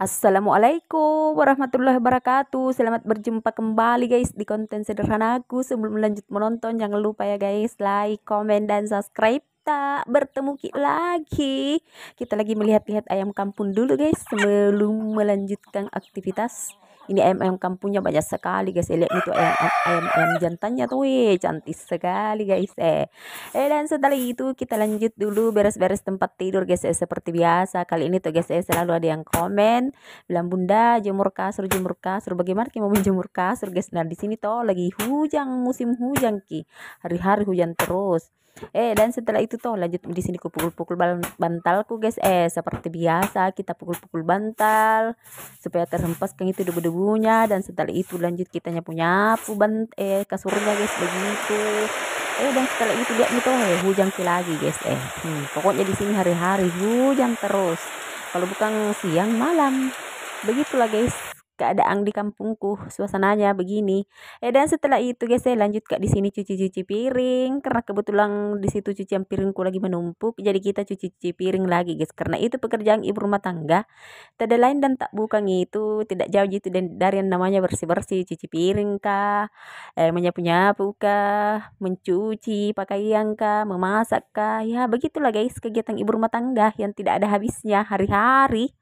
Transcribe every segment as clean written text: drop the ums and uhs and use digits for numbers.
Assalamualaikum warahmatullahi wabarakatuh. Selamat berjumpa kembali guys di konten sederhanaku. Sebelum lanjut menonton jangan lupa ya guys, like, komen, dan subscribe. Tak bertemu lagi. Kita lagi melihat-lihat ayam kampung dulu guys sebelum melanjutkan aktivitas. Ini ayam-ayam kampungnya banyak sekali guys. Lihat itu ayam jantannya tuh, cantik sekali guys. Dan setelah itu kita lanjut dulu beres-beres tempat tidur guys. Seperti biasa kali ini tuh guys, selalu ada yang komen bilang, "Bunda, jemur kasur, bagaimana mau menjemur kasur guys?" Nah di sini tuh lagi hujan, musim hujan ki, hari-hari hujan terus. Dan setelah itu tuh lanjut di sini ku pukul-pukul bantalku guys. Seperti biasa kita pukul-pukul bantal supaya terhempaskan itu debu-debunya. Dan setelah itu lanjut kita nyapu-nyapu kasurnya guys, begitu. Dan setelah itu lihat nih tuh hujan lagi guys. Pokoknya di sini hari-hari hujan terus. Kalau bukan siang malam. Begitulah guys keadaan di kampungku, suasananya begini. Dan setelah itu guys saya lanjut di sini cuci-cuci piring karena kebetulan di situ cucian piringku lagi menumpuk. Jadi kita cuci-cuci piring lagi guys, karena itu pekerjaan ibu rumah tangga. Tidak lain dan tak bukan itu, tidak jauh gitu dari yang namanya bersih-bersih, cuci piring kah, menyapu-nyapu kah, mencuci pakaian kah, memasak kah. Ya begitulah guys kegiatan ibu rumah tangga yang tidak ada habisnya, hari-hari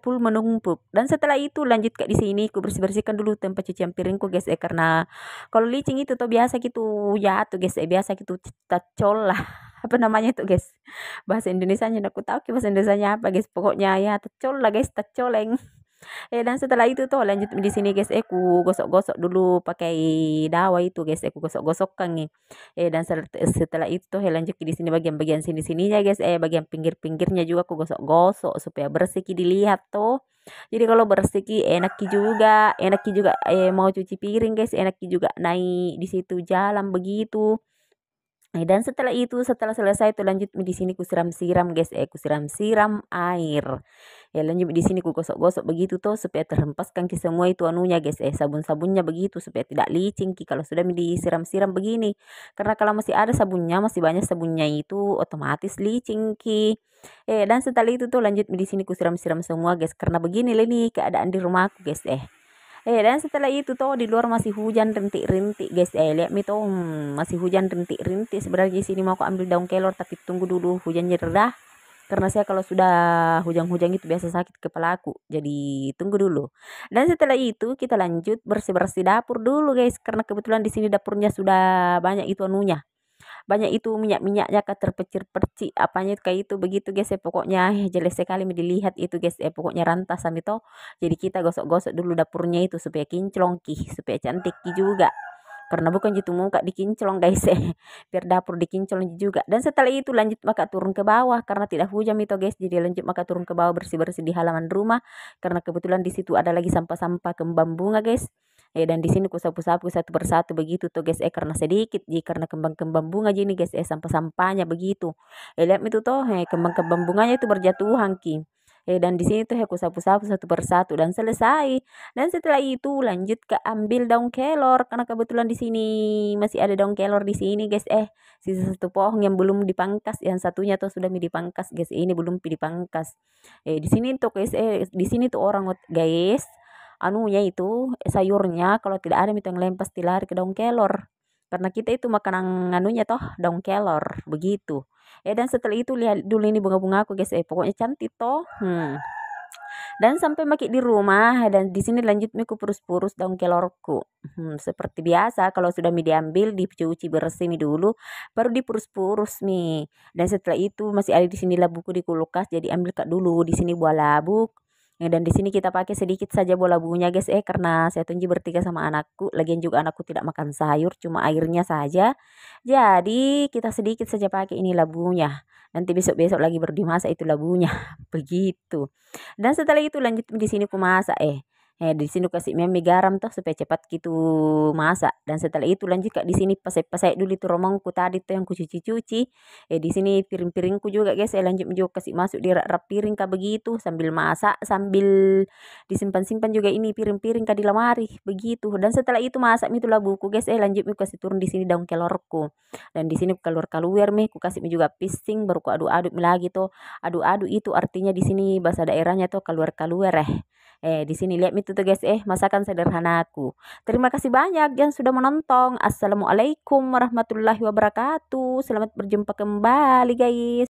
full menumpuk. Dan setelah itu lanjut di sini ku bersih-bersihkan dulu tempat cucian piringku guys, karena kalau licin itu tuh biasa gitu ya tuh guys, biasa gitu tacol lah apa namanya itu guys, bahasa Indonesianya aku tahu bahasa Indonesianya apa guys, pokoknya ya tacol lah guys, tacoleng. Dan setelah itu tuh lanjut di sini guys, ku gosok-gosok dulu pakai dawa itu guys, ku gosok-gosokkan nih. Dan setelah itu tuh lanjut di sini bagian-bagian sini-sininya guys, bagian pinggir-pinggirnya juga aku gosok-gosok supaya bersih dilihat tuh. Jadi kalau bersih enak juga mau cuci piring guys, enak juga naik di situ jalan begitu. Dan setelah itu setelah selesai itu lanjut di sini ku siram-siram guys, ku siram-siram air. Lanjut di sini ku gosok-gosok begitu tuh supaya terhempaskan ke semua itu anunya guys, sabun-sabunnya begitu supaya tidak licin ki kalau sudah disiram-siram begini. Karena kalau masih ada sabunnya, masih banyak sabunnya itu otomatis licin ki. Dan setelah itu tuh lanjut di sini ku siram-siram semua guys, karena begini nih keadaan di rumahku guys. Dan setelah itu tuh di luar masih hujan rintik-rintik guys. Lihat nih tuh, masih hujan rintik-rintik. Sebenarnya di sini mau aku ambil daun kelor tapi tunggu dulu hujannya reda. Karena saya kalau sudah hujan-hujan itu biasa sakit kepala aku. Jadi tunggu dulu. Dan setelah itu kita lanjut bersih-bersih dapur dulu guys. Karena kebetulan di sini dapurnya sudah banyak itu anunya, banyak itu minyak-minyaknya terpercik-percik apanya itu kayak itu begitu guys. Pokoknya jelek sekali dilihat itu guys. Pokoknya rantasan itu. Jadi kita gosok-gosok dulu dapurnya itu supaya kinclong supaya cantik juga, karena bukan gitu muka dikinclong guys. Biar dapur dikinclong juga. Dan setelah itu lanjut maka turun ke bawah karena tidak hujan itu guys. Jadi lanjut maka turun ke bawah bersih-bersih di halaman rumah karena kebetulan di situ ada lagi sampah-sampah kembang bunga guys. Dan di sini ku sapu-sapu satu persatu begitu tuh guys. Karena sedikit karena kembang-kembang bunga gini guys, sampah-sampahnya begitu. Lihat itu tuh kembang-kembang bunganya itu berjatuhan ki. Dan di sini tuh aku sapu-sapu satu persatu dan selesai. Dan setelah itu lanjut ke ambil daun kelor karena kebetulan di sini masih ada daun kelor di sini guys. Sisa satu pohon yang belum dipangkas, yang satunya tuh sudah dipangkas guys. Ini belum dipangkas. Di sini tuh guys, di sini tuh orang guys anunya itu sayurnya kalau tidak ada itu yang lain pasti lari ke daun kelor karena kita itu makanan anunya toh daun kelor begitu. Dan setelah itu lihat dulu ini bunga-bunga aku guys, pokoknya cantik toh. Dan sampai makin di rumah dan di sini lanjut ku purus-purus daun kelorku. Seperti biasa kalau sudah diambil dicuci bersih dulu baru dipurus-purus nih. Dan setelah itu masih ada di sini labuku di kulkas, jadi ambil kak dulu di sini buah labuk. Dan di sini kita pakai sedikit saja buah labunya guys, karena saya tunjuk bertiga sama anakku, lagian juga anakku tidak makan sayur cuma airnya saja. Jadi kita sedikit saja pakai ini labunya. Nanti besok-besok lagi baru dimasak itu labunya. Begitu. Dan setelah itu lanjut di sini ku masak Di sini kasih mie garam tuh supaya cepat gitu masak. Dan setelah itu lanjut Kak di sini pasai-pasai dulu itu romangku tadi tuh yang kucuci-cuci. Di sini piring-piringku juga guys, saya lanjut juga kasih masuk di rak piring Kak begitu sambil masak, sambil disimpan-simpan juga ini piring-piring Kak di lemari begitu. Dan setelah itu masak itu labuku guys, lanjut aku kasih turun di sini daun kelorku. Dan di sini keluar-keluar mie ku kasih juga pising baru ku aduk-aduk lagi tuh. Aduk-aduk itu artinya di sini bahasa daerahnya tuh keluar-keluar di sini lihat itu tuh guys, masakan sederhanaku. Terima kasih banyak yang sudah menonton. Assalamualaikum warahmatullahi wabarakatuh. Selamat berjumpa kembali guys.